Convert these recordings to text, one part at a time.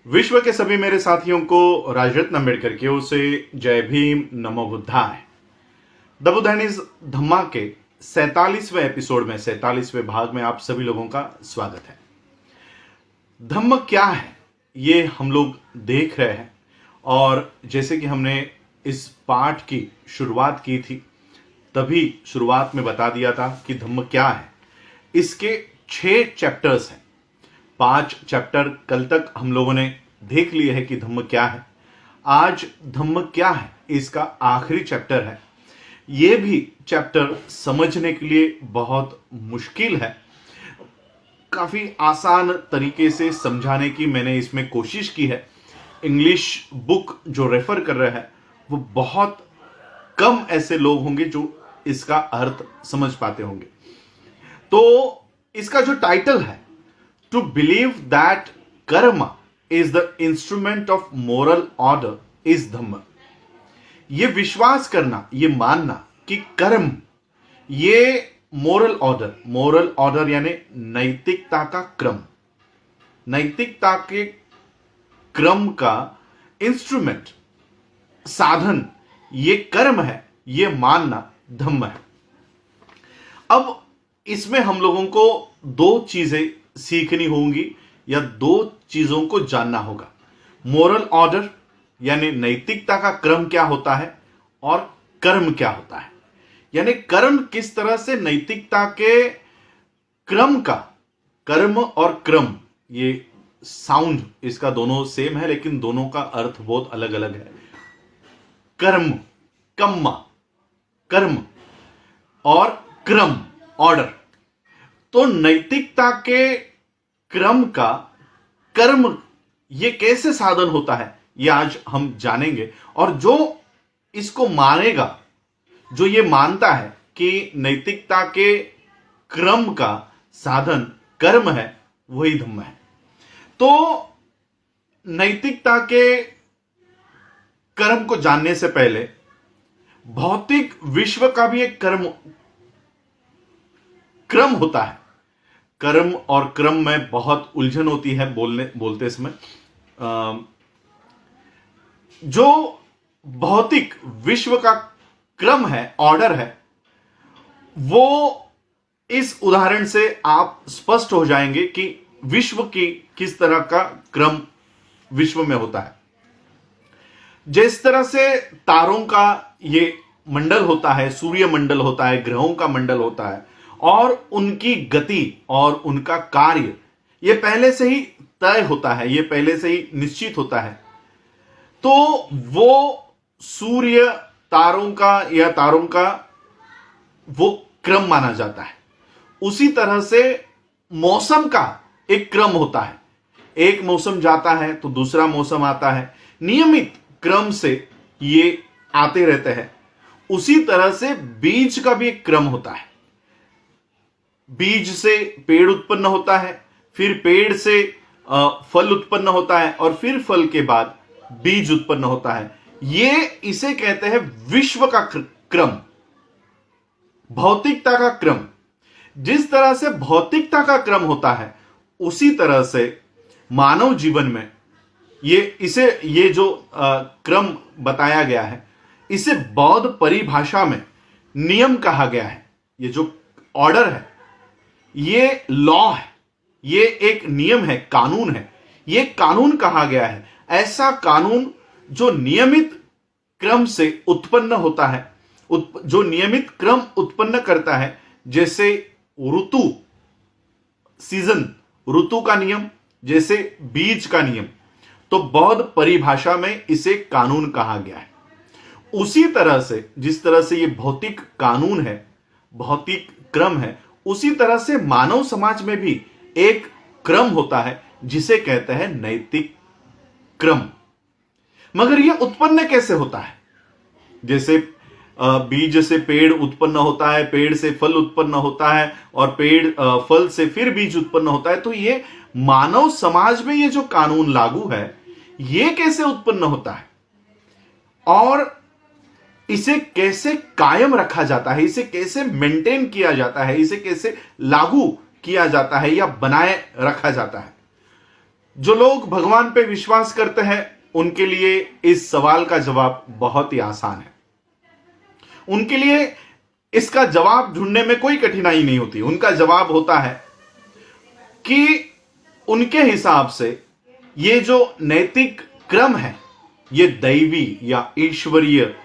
विश्व के सभी मेरे साथियों को राजरत्न अम्बेडकर की ओर से जय भीम, नमो बुद्धाय। द बुद्ध इज धम्मा के 47वें एपिसोड में 47वें भाग में आप सभी लोगों का स्वागत है। धम्म क्या है ये हम लोग देख रहे हैं, और जैसे कि हमने इस पाठ की शुरुआत की थी तभी शुरुआत में बता दिया था कि धम्म क्या है। इसके 6 चैप्टर्स हैं। 5 चैप्टर कल तक हम लोगों ने देख लिए है कि धम्म क्या है। आज धम्म क्या है इसका आखिरी चैप्टर है। यह भी चैप्टर समझने के लिए बहुत मुश्किल है। काफी आसान तरीके से समझाने की मैंने इसमें कोशिश की है। इंग्लिश बुक जो रेफर कर रहा है वो बहुत कम ऐसे लोग होंगे जो इसका अर्थ समझ पाते होंगे। तो इसका जो टाइटल है, to believe that karma is the instrument of moral order is Dhamma. ये विश्वास करना, ये मानना कि कर्म ये मोरल ऑर्डर यानी नैतिकता का क्रम, नैतिकता के क्रम का इंस्ट्रूमेंट, साधन ये कर्म है, ये मानना धम्म है। अब इसमें हम लोगों को 2 चीजें सीखनी होंगी या 2 चीजों को जानना होगा। मोरल ऑर्डर यानी नैतिकता का क्रम क्या होता है और कर्म क्या होता है, यानी कर्म किस तरह से नैतिकता के क्रम का, कर्म और क्रम ये साउंड इसका दोनों सेम है लेकिन दोनों का अर्थ बहुत अलग अलग है। कर्म, कम्मा, कर्म और क्रम, ऑर्डर। तो नैतिकता के क्रम का कर्म ये कैसे साधन होता है ये आज हम जानेंगे। और जो इसको मानेगा, जो ये मानता है कि नैतिकता के क्रम का साधन कर्म है, वही धम्म है। तो नैतिकता के कर्म को जानने से पहले भौतिक विश्व का भी एक क्रम होता है। कर्म और क्रम में बहुत उलझन होती है बोलते समय। जो भौतिक विश्व का क्रम है, ऑर्डर है, वो इस उदाहरण से आप स्पष्ट हो जाएंगे कि विश्व की किस तरह का क्रम विश्व में होता है। जिस तरह से तारों का ये मंडल होता है, सूर्य मंडल होता है, ग्रहों का मंडल होता है, और उनकी गति और उनका कार्य ये पहले से ही तय होता है, ये पहले से ही निश्चित होता है। तो वो सूर्य, तारों का वो क्रम माना जाता है। उसी तरह से मौसम का एक क्रम होता है। एक मौसम जाता है तो दूसरा मौसम आता है, नियमित क्रम से ये आते रहते हैं। उसी तरह से बीज का भी एक क्रम होता है। बीज से पेड़ उत्पन्न होता है, फिर पेड़ से फल उत्पन्न होता है, और फिर फल के बाद बीज उत्पन्न होता है। ये इसे कहते हैं विश्व का क्रम, भौतिकता का क्रम। जिस तरह से भौतिकता का क्रम होता है उसी तरह से मानव जीवन में ये जो क्रम बताया गया है, इसे बौद्ध परिभाषा में नियम कहा गया है। ये जो ऑर्डर है ये लॉ है, ये एक नियम है, कानून है। ये कानून कहा गया है। ऐसा कानून जो नियमित क्रम से उत्पन्न होता है, जो नियमित क्रम उत्पन्न करता है, जैसे ऋतु, सीजन, ऋतु का नियम, जैसे बीज का नियम। तो बौद्ध परिभाषा में इसे कानून कहा गया है। उसी तरह से जिस तरह से ये भौतिक कानून है, भौतिक क्रम है, उसी तरह से मानव समाज में भी एक क्रम होता है जिसे कहते हैं नैतिक क्रम। मगर यह उत्पन्न कैसे होता है? जैसे बीज से पेड़ उत्पन्न होता है, पेड़ से फल उत्पन्न होता है, और पेड़ फल से फिर बीज उत्पन्न होता है। तो ये मानव समाज में ये जो कानून लागू है ये कैसे उत्पन्न होता है और इसे कैसे कायम रखा जाता है, इसे कैसे मेंटेन किया जाता है, इसे कैसे लागू किया जाता है या बनाए रखा जाता है। जो लोग भगवान पे विश्वास करते हैं उनके लिए इस सवाल का जवाब बहुत ही आसान है। उनके लिए इसका जवाब ढूंढने में कोई कठिनाई नहीं होती। उनका जवाब होता है कि उनके हिसाब से ये जो नैतिक क्रम है ये दैवी या ईश्वरीय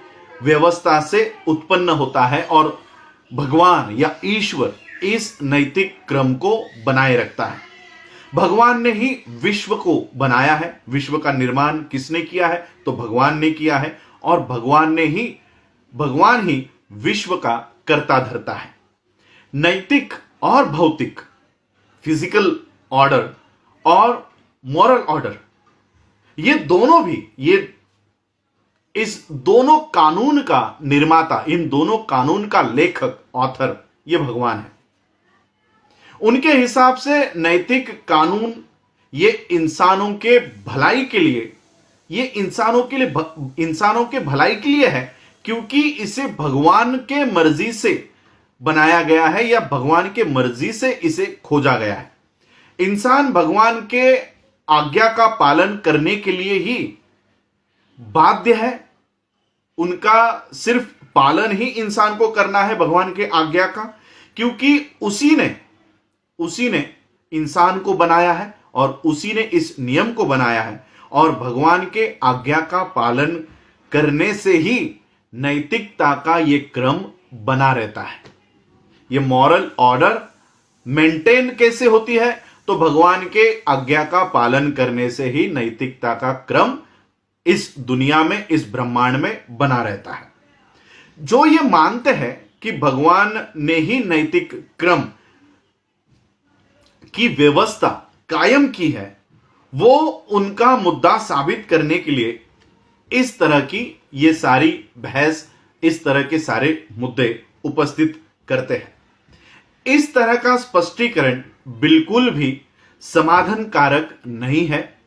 व्यवस्था से उत्पन्न होता है और भगवान या ईश्वर इस नैतिक क्रम को बनाए रखता है। भगवान ने ही विश्व को बनाया है। विश्व का निर्माण किसने किया है? तो भगवान ने किया है और भगवान ही विश्व का कर्ता धर्ता है। नैतिक और भौतिक, फिजिकल ऑर्डर और मॉरल ऑर्डर, ये दोनों भी इस दोनों कानून का निर्माता, इन दोनों कानून का लेखक, ऑथर ये भगवान है। उनके हिसाब से नैतिक कानून ये इंसानों के भलाई के लिए, ये इंसानों के भलाई के लिए है, क्योंकि इसे भगवान के मर्जी से बनाया गया है या भगवान के मर्जी से इसे खोजा गया है। इंसान भगवान के आज्ञा का पालन करने के लिए ही बाध्य है। उनका सिर्फ पालन ही इंसान को करना है भगवान के आज्ञा का, क्योंकि उसी ने इंसान को बनाया है और उसी ने इस नियम को बनाया है। और भगवान के आज्ञा का पालन करने से ही नैतिकता का यह क्रम बना रहता है। यह मॉरल ऑर्डर मेंटेन कैसे होती है? तो भगवान के आज्ञा का पालन करने से ही नैतिकता का क्रम इस दुनिया में, इस ब्रह्मांड में बना रहता है। जो ये मानते हैं कि भगवान ने ही नैतिक क्रम की व्यवस्था कायम की है, वो उनका मुद्दा साबित करने के लिए इस तरह की ये सारी बहस, इस तरह के सारे मुद्दे उपस्थित करते हैं। इस तरह का स्पष्टीकरण बिल्कुल भी समाधानकारक नहीं है,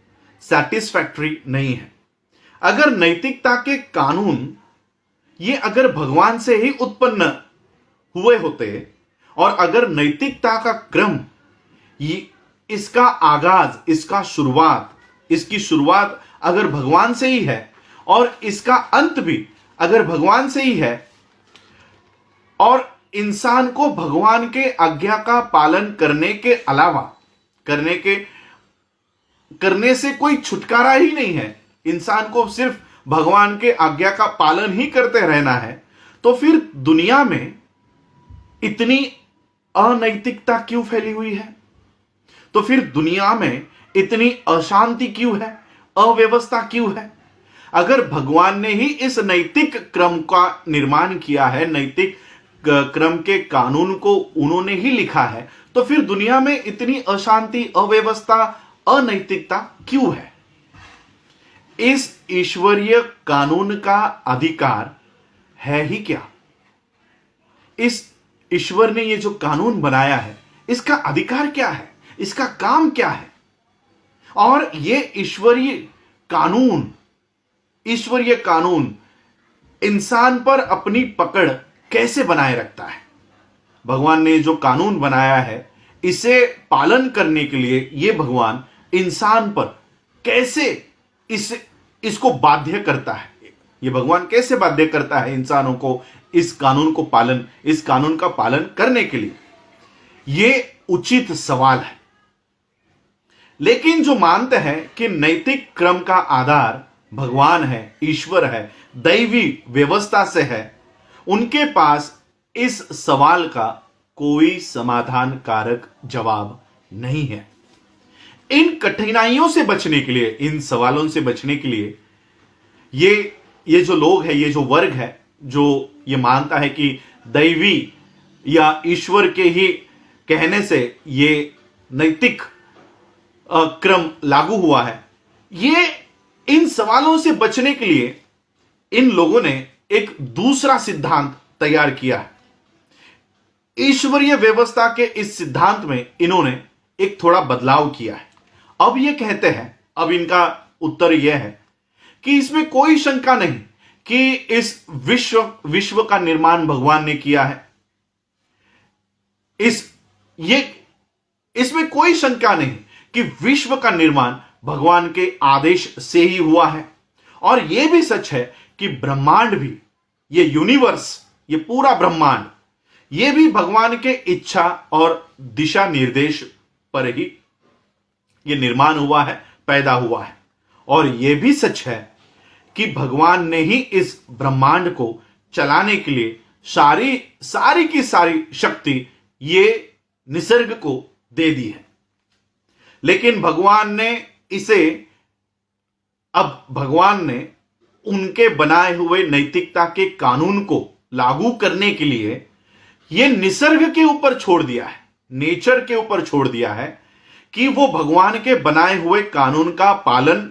सैटिस्फैक्टरी नहीं है। अगर नैतिकता के कानून ये अगर भगवान से ही उत्पन्न हुए होते और अगर नैतिकता का क्रम इसका आगाज, इसकी शुरुआत अगर भगवान से ही है और इसका अंत भी अगर भगवान से ही है और इंसान को भगवान के आज्ञा का पालन करने के अलावा करने से कोई छुटकारा ही नहीं है, इंसान को सिर्फ भगवान के आज्ञा का पालन ही करते रहना है, तो फिर दुनिया में इतनी अनैतिकता क्यों फैली हुई है? तो फिर दुनिया में इतनी अशांति क्यों है, अव्यवस्था क्यों है? अगर भगवान ने ही इस नैतिक क्रम का निर्माण किया है, नैतिक क्रम के कानून को उन्होंने ही लिखा है, तो फिर दुनिया में इतनी अशांति, अव्यवस्था, अनैतिकता क्यों है? इस ईश्वरीय कानून का अधिकार है ही क्या? इस ईश्वर ने ये जो कानून बनाया है, इसका अधिकार क्या है? इसका काम क्या है? और ये ईश्वरीय कानून इंसान पर अपनी पकड़ कैसे बनाए रखता है? भगवान ने जो कानून बनाया है, इसे पालन करने के लिए ये भगवान इंसान पर कैसे इसको बाध्य करता है? ये भगवान कैसे बाध्य करता है इंसानों को इस कानून का पालन करने के लिए? ये उचित सवाल है। लेकिन जो मानते हैं कि नैतिक क्रम का आधार भगवान है, ईश्वर है, दैवी व्यवस्था से है, उनके पास इस सवाल का कोई समाधानकारक जवाब नहीं है। इन कठिनाइयों से बचने के लिए, इन सवालों से बचने के लिए ये जो लोग हैं, ये जो वर्ग है, जो ये मानता है कि दैवी या ईश्वर के ही कहने से ये नैतिक क्रम लागू हुआ है, ये इन सवालों से बचने के लिए इन लोगों ने एक दूसरा सिद्धांत तैयार किया है। ईश्वरीय व्यवस्था के इस सिद्धांत में इन्होंने एक थोड़ा बदलाव किया है। अब ये कहते हैं, अब इनका उत्तर यह है कि इसमें कोई शंका नहीं कि इस विश्व का निर्माण भगवान ने किया है। इसमें कोई शंका नहीं कि विश्व का निर्माण भगवान के आदेश से ही हुआ है। और यह भी सच है कि ब्रह्मांड भी, ये यूनिवर्स, ये पूरा ब्रह्मांड, ये भी भगवान के इच्छा और दिशा निर्देश पर ही ये निर्माण हुआ है, पैदा हुआ है। और यह भी सच है कि भगवान ने ही इस ब्रह्मांड को चलाने के लिए सारी की सारी शक्ति ये निसर्ग को दे दी है। लेकिन भगवान ने उनके बनाए हुए नैतिकता के कानून को लागू करने के लिए यह निसर्ग के ऊपर छोड़ दिया है, नेचर के ऊपर छोड़ दिया है कि वो भगवान के बनाए हुए कानून का पालन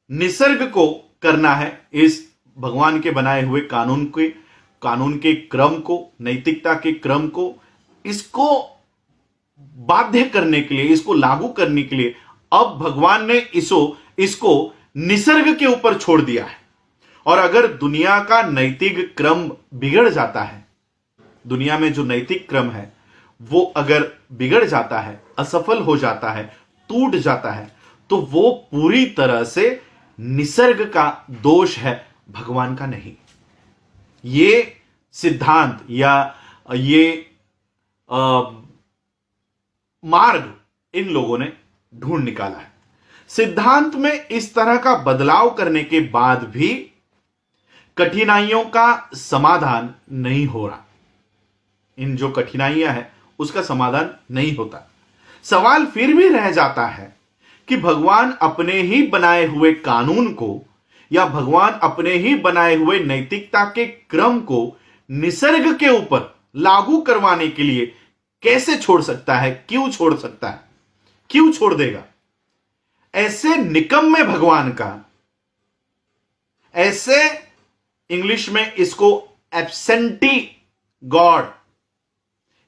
निसर्ग को करना है। इस भगवान के बनाए हुए कानून के क्रम को, नैतिकता के क्रम को, इसको बाध्य करने के लिए, इसको लागू करने के लिए अब भगवान ने इसको निसर्ग के ऊपर छोड़ दिया है। और अगर दुनिया का नैतिक क्रम बिगड़ जाता है, दुनिया में जो नैतिक क्रम है वो अगर बिगड़ जाता है, असफल हो जाता है, टूट जाता है, तो वो पूरी तरह से निसर्ग का दोष है, भगवान का नहीं। ये सिद्धांत या ये मार्ग इन लोगों ने ढूंढ निकाला है। सिद्धांत में इस तरह का बदलाव करने के बाद भी कठिनाइयों का समाधान नहीं हो रहा। इन जो कठिनाइयां हैं उसका समाधान नहीं होता। सवाल फिर भी रह जाता है कि भगवान अपने ही बनाए हुए कानून को या भगवान अपने ही बनाए हुए नैतिकता के क्रम को निसर्ग के ऊपर लागू करवाने के लिए कैसे छोड़ सकता है? क्यों छोड़ सकता है? क्यों छोड़ देगा? ऐसे निकम्मे भगवान का, ऐसे इंग्लिश में इसको एब्सेंटी गॉड,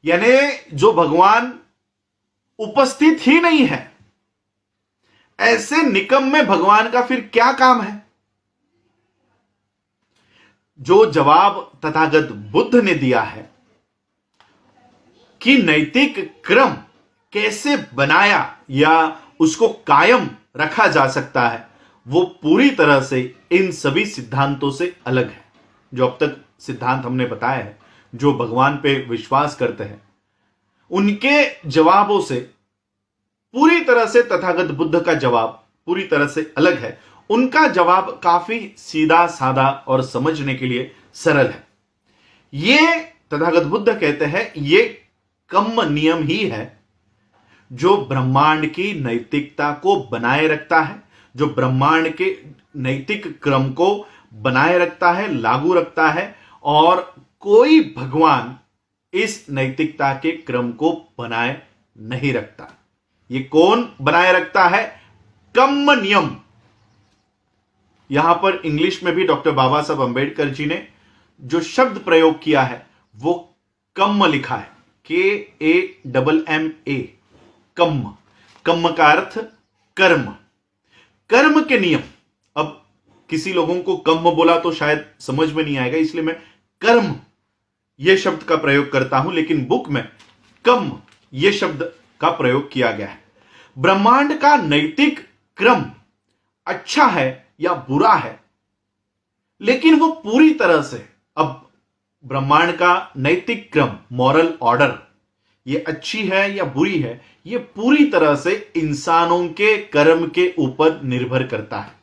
यानी जो भगवान उपस्थित ही नहीं है, ऐसे निकम्मे भगवान का फिर क्या काम है? जो जवाब तथागत बुद्ध ने दिया है कि नैतिक क्रम कैसे बनाया या उसको कायम रखा जा सकता है, वो पूरी तरह से इन सभी सिद्धांतों से अलग है। जो अब तक सिद्धांत हमने बताए हैं, जो भगवान पे विश्वास करते हैं, उनके जवाबों से पूरी तरह से तथागत बुद्ध का जवाब पूरी तरह से अलग है। उनका जवाब काफी सीधा साधा और समझने के लिए सरल है। ये तथागत बुद्ध कहते हैं ये कम्म नियम ही है जो ब्रह्मांड की नैतिकता को बनाए रखता है, जो ब्रह्मांड के नैतिक क्रम को बनाए रखता है, लागू रखता है। और कोई भगवान इस नैतिकता के क्रम को बनाए नहीं रखता। ये कौन बनाए रखता है? कम्म नियम। यहां पर इंग्लिश में भी डॉक्टर बाबा साहब अंबेडकर जी ने जो शब्द प्रयोग किया है वो कम्म लिखा है, KAMMA, कम्म। कम्म का अर्थ कर्म, कर्म के नियम। अब किसी लोगों को कम्म बोला तो शायद समझ में नहीं आएगा, इसलिए मैं कर्म यह शब्द का प्रयोग करता हूं, लेकिन बुक में कम्म यह शब्द का प्रयोग किया गया है। ब्रह्मांड का नैतिक क्रम अच्छा है या बुरा है, लेकिन वो पूरी तरह से, अब ब्रह्मांड का नैतिक क्रम, मॉरल ऑर्डर, ये अच्छी है या बुरी है, ये पूरी तरह से इंसानों के कर्म के ऊपर निर्भर करता है।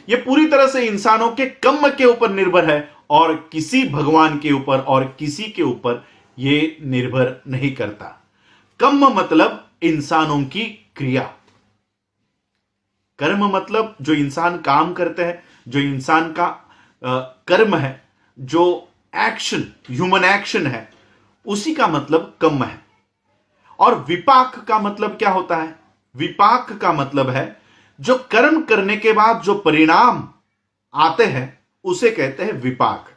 ये पूरी तरह से इंसानों के कर्म के ऊपर निर्भर है और किसी भगवान के ऊपर और किसी के ऊपर ये निर्भर नहीं करता। कर्म मतलब इंसानों की क्रिया, कर्म मतलब जो इंसान काम करते हैं, जो इंसान का कर्म है, जो एक्शन, ह्यूमन एक्शन है, उसी का मतलब कर्म है। और विपाक का मतलब क्या होता है? विपाक का मतलब है जो कर्म करने के बाद जो परिणाम आते हैं उसे कहते हैं विपाक।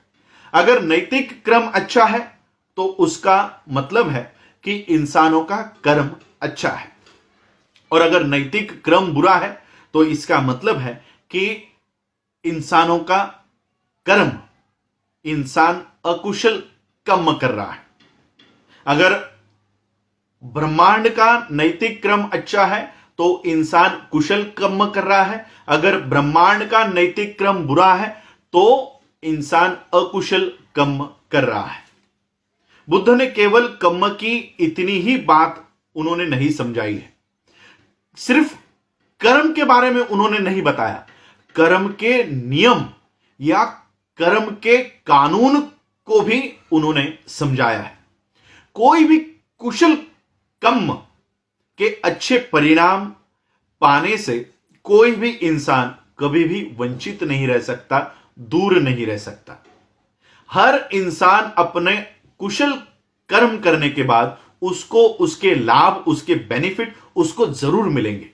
अगर नैतिक क्रम अच्छा है तो उसका मतलब है कि इंसानों का कर्म अच्छा है, और अगर नैतिक क्रम बुरा है तो इसका मतलब है कि इंसानों का कर्म, इंसान अकुशल कर्म कर रहा है। अगर ब्रह्मांड का नैतिक क्रम अच्छा है तो इंसान कुशल कर्म कर रहा है, अगर ब्रह्मांड का नैतिक क्रम बुरा है तो इंसान अकुशल कर्म कर रहा है। बुद्ध ने केवल कर्म की इतनी ही बात उन्होंने नहीं समझाई है, सिर्फ कर्म के बारे में उन्होंने नहीं बताया, कर्म के नियम या कर्म के कानून को भी उन्होंने समझाया है। कोई भी कुशल कर्म के अच्छे परिणाम पाने से कोई भी इंसान कभी भी वंचित नहीं रह सकता, दूर नहीं रह सकता। हर इंसान अपने कुशल कर्म करने के बाद उसको उसके लाभ, उसके बेनिफिट उसको जरूर मिलेंगे।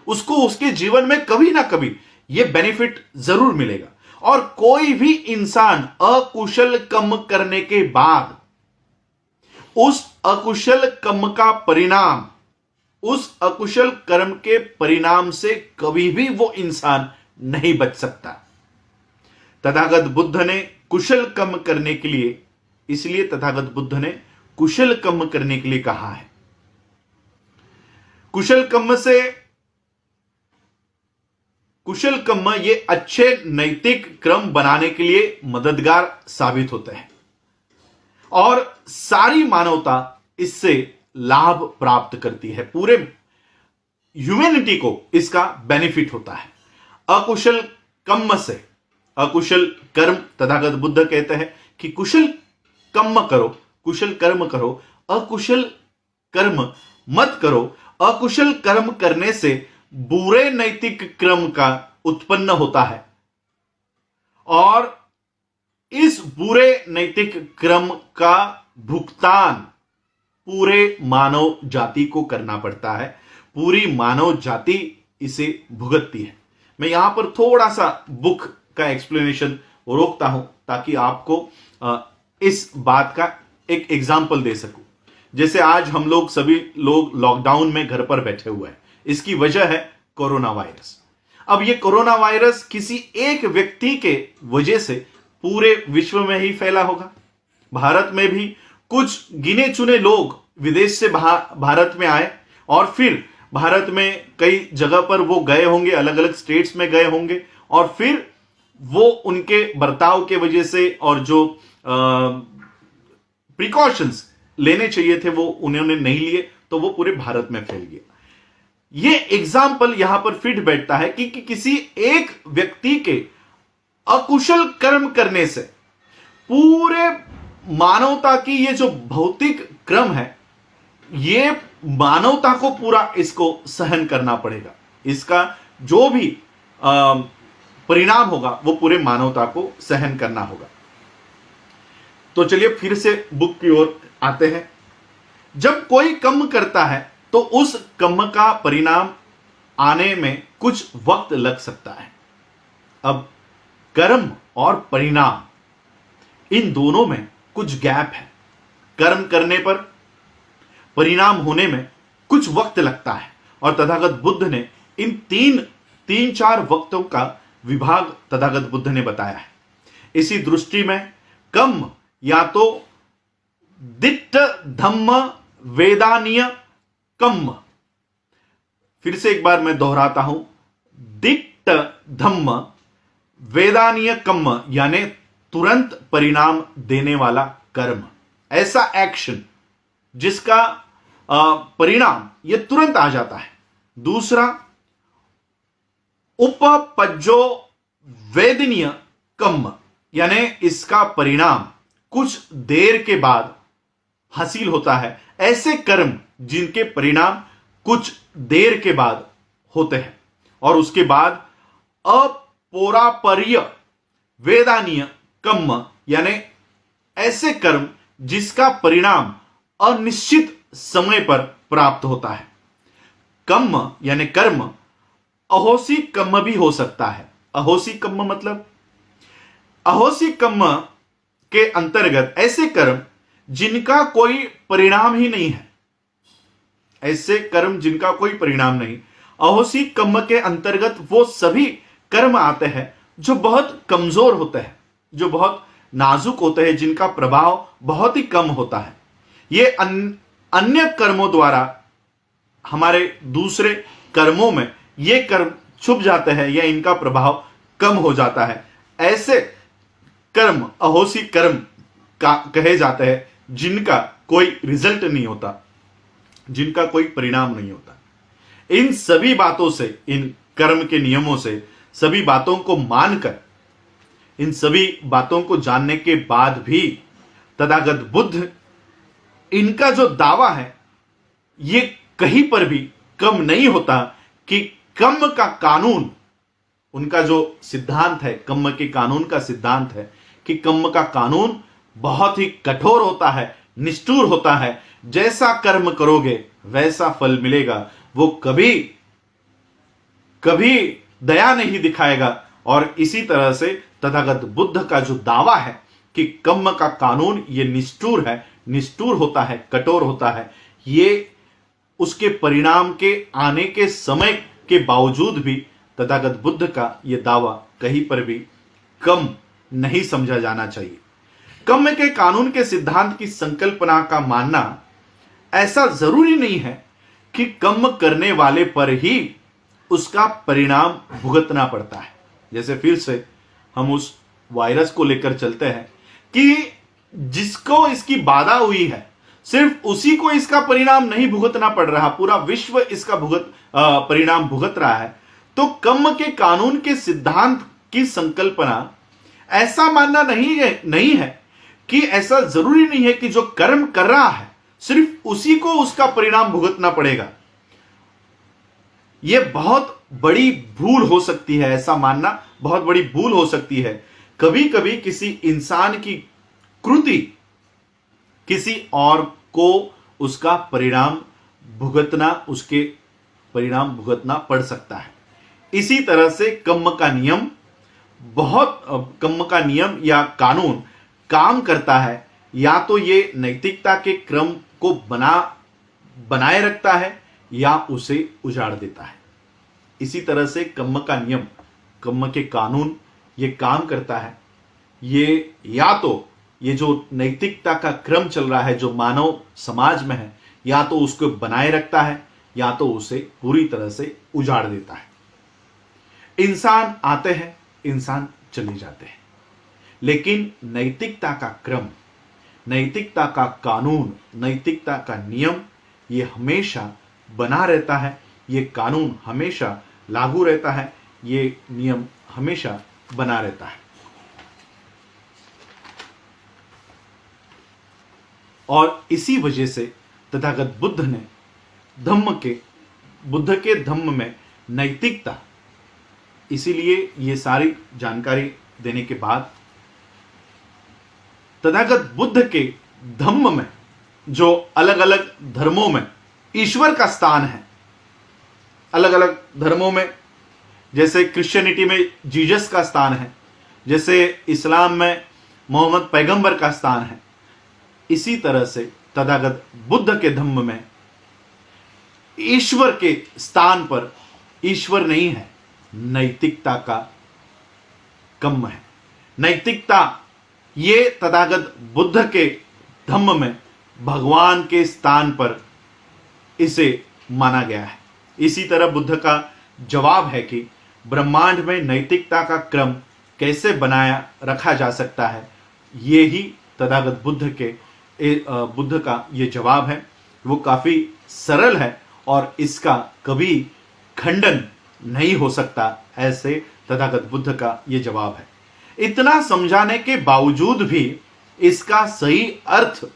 उसको उसके जीवन में कभी ना कभी यह बेनिफिट जरूर मिलेगा। और कोई भी इंसान अकुशल कर्म करने के बाद उस अकुशल कर्म का परिणाम, उस अकुशल कर्म के परिणाम से कभी भी वो इंसान नहीं बच सकता। तथागत बुद्ध ने कुशल कर्म करने के लिए, इसलिए तथागत बुद्ध ने कुशल कर्म करने के लिए कहा है। कुशल कर्म ये अच्छे नैतिक क्रम बनाने के लिए मददगार साबित होते हैं और सारी मानवता इससे लाभ प्राप्त करती है। पूरे ह्यूमैनिटी को इसका बेनिफिट होता है। अकुशल कर्म से, अकुशल कर्म, तथागत बुद्ध कहते हैं कि कुशल कर्म करो, कुशल कर्म करो, अकुशल कर्म मत करो। अकुशल कर्म करने से बुरे नैतिक क्रम का उत्पन्न होता है और इस बुरे नैतिक क्रम का भुगतान पूरे मानव जाति को करना पड़ता है। पूरी मानव जाति इसे भुगतती है। मैं यहां पर थोड़ा सा बुक का एक्सप्लेनेशन रोकता हूं ताकि आपको इस बात का एक एग्जाम्पल दे सकूं। जैसे आज हम लोग सभी लोग लॉकडाउन में घर पर बैठे हुए हैं, इसकी वजह है कोरोना वायरस। अब ये कोरोना वायरस किसी एक व्यक्ति के वजह से पूरे विश्व में ही फैला होगा। भारत में भी कुछ गिने चुने लोग विदेश से भारत में आए और फिर भारत में कई जगह पर वो गए होंगे, अलग अलग स्टेट्स में गए होंगे और फिर वो उनके बर्ताव के वजह से और जो प्रिकॉशंस लेने चाहिए थे वो उन्होंने नहीं लिए, तो वो पूरे भारत में फैल गया। ये एग्जाम्पल यहां पर फिट बैठता है कि किसी एक व्यक्ति के अकुशल कर्म करने से पूरे मानवता की ये जो भौतिक क्रम है, ये मानवता को पूरा इसको सहन करना पड़ेगा। इसका जो भी परिणाम होगा वो पूरे मानवता को सहन करना होगा। तो चलिए फिर से बुक की ओर आते हैं। जब कोई कर्म करता है तो उस कर्म का परिणाम आने में कुछ वक्त लग सकता है। अब कर्म और परिणाम इन दोनों में कुछ गैप है। कर्म करने पर परिणाम होने में कुछ वक्त लगता है और तथागत बुद्ध ने इन तीन चार वक्तों का विभाग तथागत बुद्ध ने बताया है। इसी दृष्टि में कर्म या तो दिट्ठ धम्म वेदानीय कर्म, फिर से एक बार मैं दोहराता हूं, दिट्ठ धम्म वेदानीय कर्म यानी तुरंत परिणाम देने वाला कर्म, ऐसा एक्शन जिसका परिणाम ये तुरंत आ जाता है। दूसरा उपपज्जो वेदनीय कर्म यानी इसका परिणाम कुछ देर के बाद हासिल होता है। ऐसे कर्म जिनके परिणाम कुछ देर के बाद होते हैं। और उसके बाद अपौरापर्य वेदानीय कर्म यानी ऐसे कर्म जिसका परिणाम अनिश्चित समय पर प्राप्त होता है। कर्म यानी कर्म अहोसी कर्म भी हो सकता है। अहोसी कर्म मतलब अहोसी कर्म के अंतर्गत ऐसे कर्म जिनका कोई परिणाम ही नहीं है, ऐसे कर्म जिनका कोई परिणाम नहीं। अहोसी कर्म के अंतर्गत वो सभी कर्म आते हैं जो बहुत कमजोर होते हैं, जो बहुत नाजुक होते हैं, जिनका प्रभाव बहुत ही कम होता है। ये अन्य कर्मों द्वारा हमारे दूसरे कर्मों में ये कर्म छुप जाते हैं या इनका प्रभाव कम हो जाता है। ऐसे कर्म अहोसी कर्म का कहे जाते हैं जिनका कोई रिजल्ट नहीं होता, जिनका कोई परिणाम नहीं होता। इन सभी बातों से, इन कर्म के नियमों से, सभी बातों को मानकर, इन सभी बातों को जानने के बाद भी तथागत बुद्ध इनका जो दावा है ये कहीं पर भी कम नहीं होता कि कर्म का कानून, उनका जो सिद्धांत है, कर्म के कानून का सिद्धांत है कि कर्म का कानून बहुत ही कठोर होता है, निष्ठुर होता है। जैसा कर्म करोगे वैसा फल मिलेगा। वो कभी कभी दया नहीं दिखाएगा। और इसी तरह से तथागत बुद्ध का जो दावा है कि कर्म का कानून ये निष्ठुर है, निष्ठुर होता है, कठोर होता है, ये उसके परिणाम के आने के समय के बावजूद भी तथागत बुद्ध का यह दावा कहीं पर भी कम नहीं समझा जाना चाहिए। कर्म के कानून के सिद्धांत की संकल्पना का मानना ऐसा जरूरी नहीं है कि कर्म करने वाले पर ही उसका परिणाम भुगतना पड़ता है। जैसे फिर से हम उस वायरस को लेकर चलते हैं कि जिसको इसकी बाधा हुई है सिर्फ उसी को इसका परिणाम नहीं भुगतना पड़ रहा, पूरा विश्व इसका परिणाम भुगत रहा है। तो कर्म के कानून के सिद्धांत की संकल्पना ऐसा मानना नहीं है कि ऐसा जरूरी नहीं है कि जो कर्म कर रहा है सिर्फ उसी को उसका परिणाम भुगतना पड़ेगा। यह बहुत बड़ी भूल हो सकती है, ऐसा मानना बहुत बड़ी भूल हो सकती है। कभी कभी किसी इंसान की कृति किसी और को उसका परिणाम भुगतना, उसके परिणाम भुगतना पड़ सकता है। इसी तरह से कर्म का नियम या कानून काम करता है, या तो ये नैतिकता के क्रम को बनाए रखता है या उसे उजाड़ देता है। इसी तरह से कर्म का नियम, कर्म के कानून ये काम करता है, ये या तो ये जो नैतिकता का क्रम चल रहा है जो मानव समाज में है, या तो उसको बनाए रखता है या तो उसे पूरी तरह से उजाड़ देता है। इंसान आते हैं, इंसान चले जाते हैं, लेकिन नैतिकता का क्रम, नैतिकता का कानून, नैतिकता का नियम ये हमेशा बना रहता है। ये कानून हमेशा लागू रहता है, ये नियम हमेशा बना रहता है। और इसी वजह से तथागत बुद्ध ने बुद्ध के धम्म में नैतिकता, इसीलिए ये सारी जानकारी देने के बाद तथागत बुद्ध के धम्म में जो अलग अलग धर्मों में ईश्वर का स्थान है, अलग अलग धर्मों में, जैसे क्रिश्चियनिटी में जीसस का स्थान है, जैसे इस्लाम में मोहम्मद पैगंबर का स्थान है, इसी तरह से तथागत बुद्ध के धम्म में ईश्वर के स्थान पर ईश्वर नहीं है, नैतिकता का कर्म है। नैतिकता ये तथागत बुद्ध के धम्म में भगवान के स्थान पर इसे माना गया है। इसी तरह बुद्ध का जवाब है कि ब्रह्मांड में नैतिकता का क्रम कैसे बनाया रखा जा सकता है, ये ही तथागत बुद्ध का ये जवाब है। वो काफी सरल है और इसका कभी खंडन नहीं हो सकता, ऐसे तथागत बुद्ध का ये जवाब है। इतना समझाने के बावजूद भी इसका सही अर्थ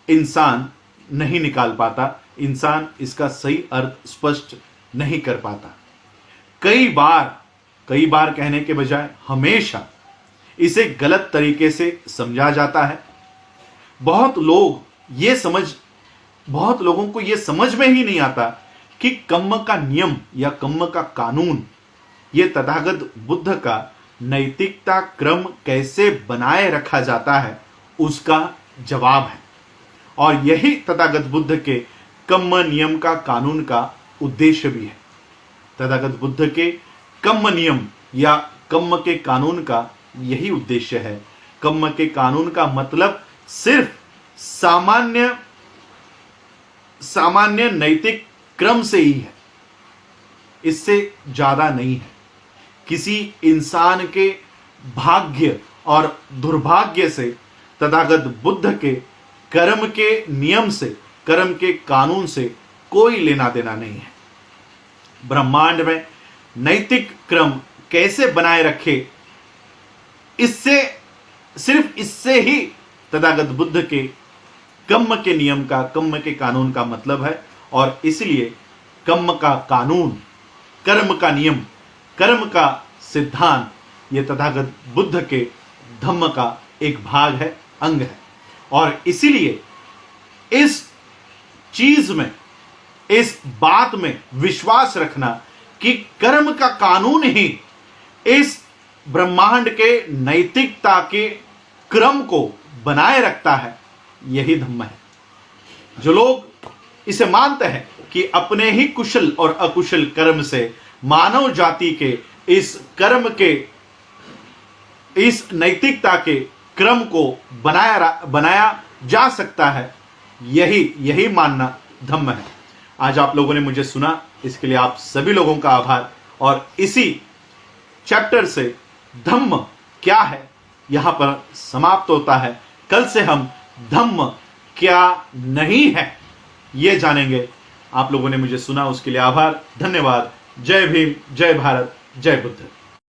इंसान नहीं निकाल पाता, इंसान इसका सही अर्थ स्पष्ट नहीं कर पाता। कई बार कहने के बजाय हमेशा इसे गलत तरीके से समझा जाता है। बहुत लोगों को यह समझ में ही नहीं आता कि कर्म का नियम या कर्म का कानून ये तथागत बुद्ध का नैतिकता क्रम कैसे बनाए रखा जाता है उसका जवाब है। और यही तथागत बुद्ध के कर्म नियम का कानून का उद्देश्य भी है। तथागत बुद्ध के कर्म नियम या कर्म के कानून का यही उद्देश्य है। कर्म के कानून का मतलब सिर्फ सामान्य नैतिक क्रम से ही है, इससे ज्यादा नहीं है। किसी इंसान के भाग्य और दुर्भाग्य से, तथागत बुद्ध के कर्म के नियम से, कर्म के कानून से कोई लेना देना नहीं है। ब्रह्मांड में नैतिक क्रम कैसे बनाए रखे, इससे, सिर्फ इससे ही तथागत बुद्ध के कर्म के नियम का, कर्म के कानून का मतलब है। और इसलिए कर्म का कानून, कर्म का नियम, कर्म का सिद्धांत, ये तथागत बुद्ध के धम्म का एक भाग है, अंग है। और इसीलिए इस चीज में, इस बात में विश्वास रखना कि कर्म का कानून ही इस ब्रह्मांड के नैतिकता के क्रम को बनाए रखता है, यही धम्म है। जो लोग इसे मानते हैं कि अपने ही कुशल और अकुशल कर्म से मानव जाति के इस कर्म के, इस नैतिकता के क्रम को बनाया जा सकता है, यही मानना धम्म है। आज आप लोगों ने मुझे सुना, इसके लिए आप सभी लोगों का आभार। और इसी चैप्टर से धम्म क्या है यहां पर समाप्त होता है। कल से हम धम्म क्या नहीं है ये जानेंगे। आप लोगों ने मुझे सुना, उसके लिए आभार, धन्यवाद। जय भीम, जय भारत, जय बुद्ध।